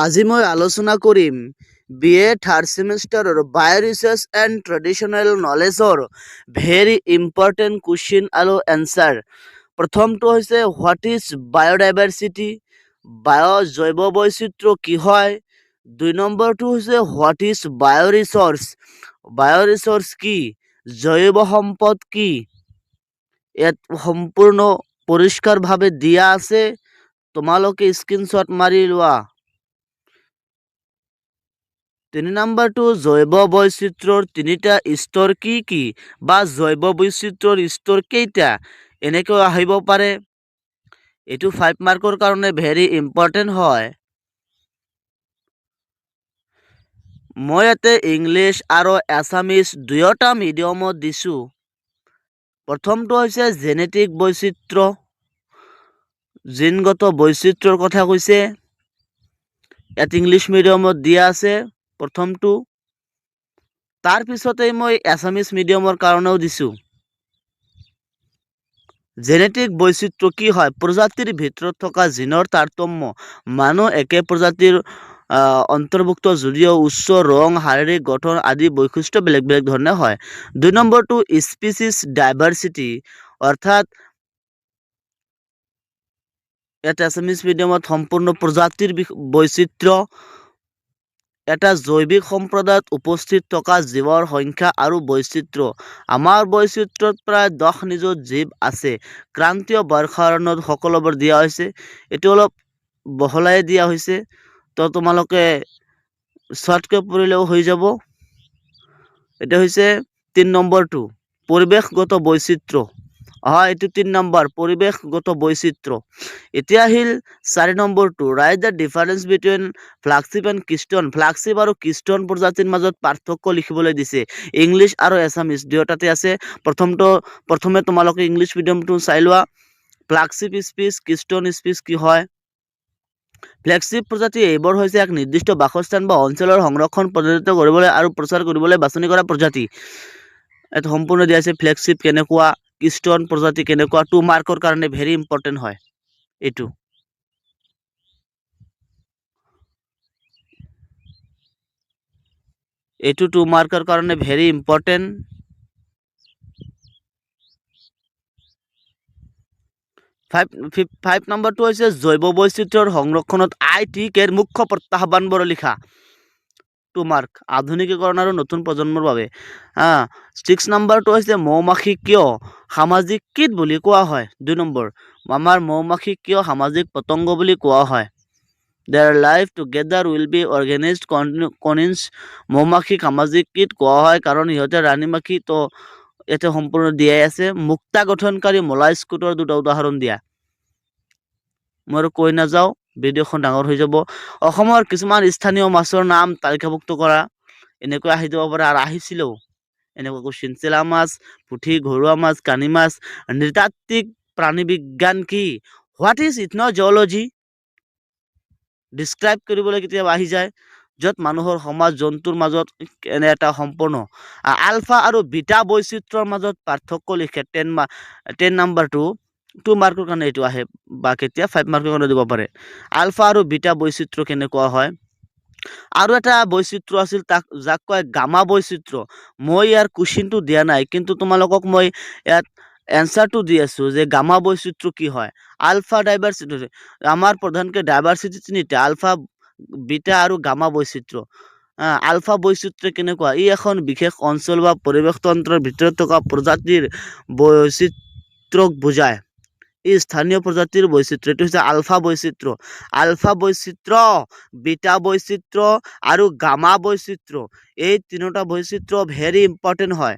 আজি মই আলোচনা কৰিম BA থাৰ্ড ছেমিষ্টাৰৰ বায়' ৰিচাৰ্চ এণ্ড ট্ৰেডিশ্যনেল নলেজৰ ভেৰি ইম্পৰ্টেণ্ট কুৱেশ্যন আৰু এনচাৰ। প্ৰথমটো হৈছে হোৱাট ইজ বায়'ডাইভাৰ্চিটি, জৈৱ বৈচিত্ৰ্য কি হয়। 2 নম্বৰটো হৈছে হোৱাট ইজ বায়' ৰিচোৰ্চ কি, জৈৱ সম্পদ কি। ইয়াত সম্পূৰ্ণ পৰিষ্কাৰভাৱে দিয়া আছে, তোমালোকে স্ক্ৰীনশ্বট মাৰি লোৱা। 3 নম্বৰটো জৈৱ বৈচিত্ৰ্যৰ 3টা স্তৰ কি কি বা জৈৱ বৈচিত্ৰ্যৰ স্তৰ কেইটা, এনেকৈ আহিব পাৰে। এইটো 5 মাৰ্কৰ কাৰণে ভেৰি ইম্পৰ্টেণ্ট হয়। মই ইয়াতে ইংলিছ আৰু এছামিজ দুয়োটা মিডিয়ামত দিছোঁ। প্ৰথমটো হৈছে জেনেটিক বৈচিত্ৰ্য, জিনগত বৈচিত্ৰ্যৰ কথা কৈছে। ইয়াত ইংলিছ মিডিয়ামত দিয়া আছে প্ৰথমটো। তাৰপিছতে মই এছামিজ মিডিয়ামৰ কাৰণেও দিছোঁ। জেনেটিক বৈচিত্ৰ্য কি হয়? প্ৰজাতিৰ ভিতৰত থকা জিনৰ তাৰতম্য। মানুহ একে প্ৰজাতিৰ অন্তৰ্ভুক্ত যদিও উচ্চ ৰং, শাৰীৰিক গঠন আদি বৈশিষ্ট্য বেলেগ বেলেগ ধৰণে হয়। 2 নম্বৰটো স্পিচিছ ডাইভাৰ্চিটি, অৰ্থাৎ ইয়াত এছামিজ মিডিয়ামত সম্পূৰ্ণ প্ৰজাতিৰ বৈচিত্ৰ্য। এটা জৈৱিক সম্প্ৰদায়ত উপস্থিত থকা জীৱৰ সংখ্যা আৰু বৈচিত্ৰ্য। আমাৰ বৈচিত্ৰ্যত প্ৰায় 10 নিযুত জীৱ আছে। ক্ৰান্তীয় বৰ্ষাৰণ্যত সকলোবোৰ দিয়া হৈছে। এইটো অলপ বহলাই দিয়া হৈছে, তো তোমালোকে শ্বৰ্টকৈ পঢ়িলেও হৈ যাব। এটা হৈছে 3 নম্বৰটো পৰিৱেশগত বৈচিত্ৰ্য। এইটো 3 নম্বৰ পৰিৱেশগত বৈচিত্ৰ্য। এতিয়া আহিল 4 নম্বৰটো write the difference between flagship and keystone. Flagship আৰু কিষ্টন প্ৰজাতিৰ মাজত পাৰ্থক্য লিখিবলৈ দিছে। ইংলিছ আৰু এছামিজ দুয়োটাতে আছে। প্ৰথমে তোমালোকে ইংলিছ মিডিয়ামটো চাই লোৱা। ফ্লাগশ্বিপ স্পিচ, কিষ্টন স্পিচ কি হয়। ফ্লেগশ্বিপ প্ৰজাতি এইবোৰ হৈছে এক নিৰ্দিষ্ট বাসস্থান বা অঞ্চলৰ সংৰক্ষণ প্ৰতিনিধিত্ব কৰিবলৈ আৰু প্ৰচাৰ কৰিবলৈ বাছনি কৰা প্ৰজাতি। ইয়াত সম্পূৰ্ণ দিয়া আছে ফ্লেগশ্বিপ কেনেকুৱা, কিষ্টন প্ৰজাতি কেনেকুৱা। 2 মাৰ্কৰ কাৰণে ভেৰি ইম্পৰ্টেণ্ট হয় এইটো। এইটো 2 মাৰ্কৰ কাৰণে ভেৰি ইম্পৰ্টেণ্ট। 5 নম্বৰটো হৈছে জৈৱ বৈচিত্ৰ্যৰ সংৰক্ষণত ITKৰ মুখ্য প্ৰত্যাহ্বানবোৰ লিখা। 2 মাৰ্ক আধুনিকীকৰণ আৰু নতুন প্ৰজন্মৰ বাবে। 6 নম্বৰটো হৈছে মৌমাখি কিয় সামাজিক কীট বুলি কোৱা হয়। 2 নম্বৰ আমাৰ মৌমাখি কিয় সামাজিক পতংগ বুলি কোৱা হয়। Their life together will be organized colonies. মৌমাখিক সামাজিক কীট কোৱা হয় কাৰণ সিহঁতে ৰাণী মাখি। তো ইয়াতে সম্পূৰ্ণ দিয়াই আছে। মুক্তা গঠনকাৰী মোলাস্কুটৰ 2টা উদাহৰণ দিয়া। মই আৰু কৈ নাযাওঁ, ভিডিঅ'খন ডাঙৰ হৈ যাব। অসমৰ কিছুমান স্থানীয় মাছৰ নাম তালিকাভুক্ত কৰা। এনেকৈ আহি যাব পাৰে আৰু আহিছিলেও এনেকুৱা কুৱেশ্যন। চেলা মাছ, পুঠি, ঘৰুৱা মাছ, কানি মাছ। নৃতাত্ত্বিক প্ৰাণীবিজ্ঞান কি? What is ইথন'জলজি? ডিছক্ৰাইব কৰিবলৈ কেতিয়াবা আহি যায়, য'ত মানুহৰ সমাজ জন্তুৰ মাজত এনে এটা সম্পূৰ্ণ। আলফা আৰু বিটা বৈচিত্ৰ্যৰ মাজত পাৰ্থক্য লিখে। 10 নম্বৰটো 2 মাৰ্কৰ কাৰণে এইটো আহে, বা কেতিয়া 5 মাৰ্কৰ কাৰণে দিব পাৰে। আলফা আৰু বিটা বৈচিত্ৰ্য কেনেকুৱা হয়। আৰু এটা বৈচিত্ৰ্য আছিল যাক কয় গামা বৈচিত্ৰ্য। মই ইয়াৰ কুৱেশ্যনটো দিয়া নাই, কিন্তু তোমালোকক মই ইয়াত এনচাৰটো দি আছোঁ যে গামা বৈচিত্ৰ্য কি হয়। আলফা ডাইভাৰ্চিটি, আমাৰ প্ৰধানকৈ ডাইভাৰ্চিটি 3টা, আলফা, বিটা আৰু গামা বৈচিত্ৰ্য। আলফা বৈচিত্ৰ্য কেনেকুৱা? ই এখন বিশেষ অঞ্চল বা পৰিৱেশতন্ত্ৰৰ ভিতৰত থকা প্ৰজাতিৰ বৈচিত্ৰ্যক বুজায়। ই স্থানীয় প্ৰজাতিৰ বৈচিত্ৰ্য। এইটো হৈছে আলফা বৈচিত্ৰ্য। আলফা বৈচিত্ৰ্য, বিটা বৈচিত্ৰ্য আৰু গামা বৈচিত্ৰ্য, এই 3টা বৈচিত্ৰ্য ভেৰি ইম্পৰ্টেণ্ট হয়।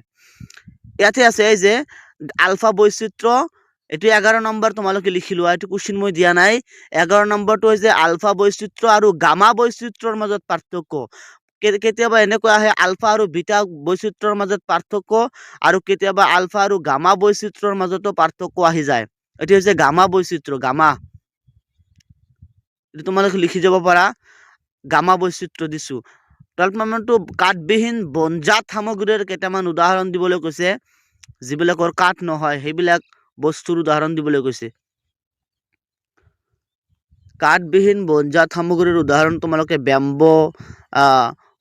ইয়াতে আছে এই যে আলফা বৈচিত্ৰ্য, এইটো 11 নম্বৰ তোমালোকে লিখি লোৱা। এইটো কুৱেশ্যন মই দিয়া নাই। 11 নম্বৰটো হৈছে আলফা বৈচিত্ৰ্য আৰু গামা বৈচিত্ৰ্যৰ মাজত পাৰ্থক্য। কেতিয়াবা এনেকৈ আহে আলফা আৰু বিটা বৈচিত্ৰ্যৰ মাজত পাৰ্থক্য, আৰু কেতিয়াবা আলফা আৰু গামা বৈচিত্ৰ্যৰ মাজতো পাৰ্থক্য আহি যায়। এটি হৈছে গামা বৈচিত্ৰ্য। গামা এইটো তোমালোকে লিখি যাব পাৰা। গামা বৈচিত্ৰ্য দিছোঁ। 12 নম্বৰটো কাঠবিহীন বনজাত সামগ্ৰীৰ কেইটামান উদাহৰণ দিবলৈ কৈছে। যিবিলাকৰ কাঠ নহয় সেইবিলাক বস্তুৰ উদাহৰণ দিবলৈ কৈছে। কাঠবিহীন বনজাত সামগ্ৰীৰ উদাহৰণ তোমালোকে বেম্ব,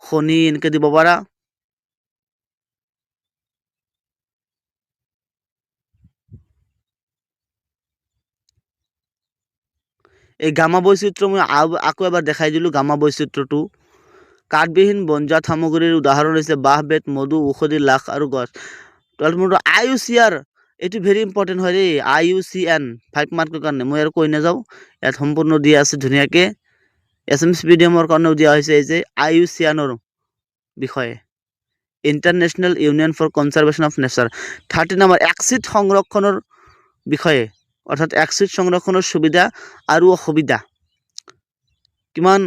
শনি এনেকৈ দিব পাৰা। এই গামা বৈচিত্ৰ্য মই আকৌ এবাৰ দেখাই দিলোঁ। গামা বৈচিত্ৰ্যটো কাঠবিহীন বনজাত সামগ্ৰীৰ উদাহৰণ হৈছে বাঁহ, বেত, মধু, ঔষধি লাখ আৰু গছ। IUCN এইটো ভেৰি ইম্পৰ্টেণ্ট হয় দেই। IUCN 5 মাৰ্কৰ কাৰণে মই আৰু কৈ নাযাওঁ, ইয়াত সম্পূৰ্ণ দিয়া আছে ধুনীয়াকৈ। এছএমিছ মিডিয়ামৰ কাৰণেও দিয়া হৈছে এই যে IUCNৰ বিষয়ে, international union for conservation of nature. 30 number এক্সিড সংৰক্ষণৰ বিষয়ে, অৰ্থাৎ এক্সিড সংৰক্ষণৰ সুবিধা আৰু অসুবিধা, কিমান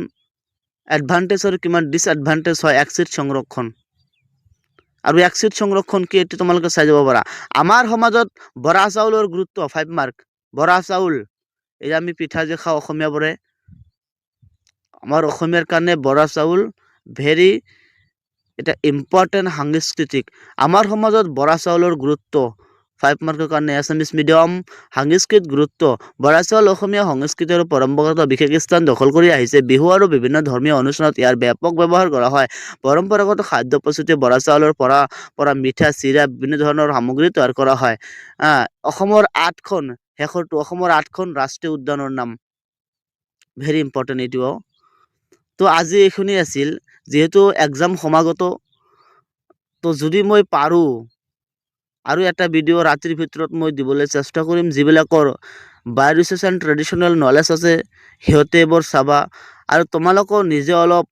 এডভান্টেজ আৰু কিমান ডিসএডভান্টেজ হয় এক্সিড সংৰক্ষণ। আৰু এক্সিড সংৰক্ষণ কি এইটো তোমালোকে চাই যাব পাৰা। আমাৰ সমাজত বৰা চাউলৰ গুৰুত্ব 5 মাৰ্ক। বৰা চাউল, এই আমি পিঠা যে খাওঁ অসমীয়াবোৰে, আমাৰ অসমীয়াৰ কাৰণে বৰা চাউল ভেৰি এটা ইম্পৰ্টেণ্ট সাংস্কৃতিক। আমাৰ সমাজত বৰা চাউলৰ গুৰুত্ব 5 মাৰ্কৰ কাৰণে এছএমিছ মিডিয়াম। সাংস্কৃতিক গুৰুত্ব, বৰা চাউল অসমীয়া সংস্কৃতি আৰু পৰম্পৰাগত বিশেষ স্থান দখল কৰি আহিছে। বিহু আৰু বিভিন্ন ধৰ্মীয় অনুষ্ঠানত ইয়াৰ ব্যাপক ব্যৱহাৰ কৰা হয়। পৰম্পৰাগত খাদ্য প্ৰস্তুতি বৰা চাউলৰ পৰা মিঠা, চিৰা, বিভিন্ন ধৰণৰ সামগ্ৰী তৈয়াৰ কৰা হয়। অসমৰ 8খন, শেষৰটো অসমৰ 8খন ৰাষ্ট্ৰীয় উদ্যানৰ নাম, ভেৰি ইম্পৰ্টেণ্ট এইটোও। তো আজি এইখিনিয়ে আছিল, যিহেতু এক্সাম সমাগত, তো যদি মই পাৰোঁ আৰু এটা ভিডিঅ' ৰাতিৰ ভিতৰত মই দিবলৈ চেষ্টা কৰিম। যিবিলাকৰ বায়'ৰিচাৰ্চ এণ্ড ট্ৰেডিশ্যনেল নলেজ আছে সিহঁতে এইবোৰ চাবা, আৰু তোমালোকেও নিজে অলপ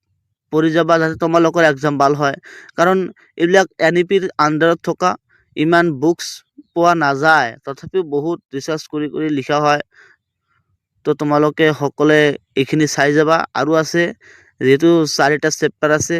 পঢ়ি যাবা যাতে তোমালোকৰ এক্সাম ভাল হয়। কাৰণ এইবিলাক NEPৰ আণ্ডাৰত থকা ইমান বুকছ পোৱা নাযায়, তথাপিও বহুত ৰিচাৰ্চ কৰি কৰি লিখা হয়। তো তোমালোকে সকলোৱে এইখিনি চাই যাবা। আৰু আছে যিহেতু 4টা চেপ্টাৰ আছে,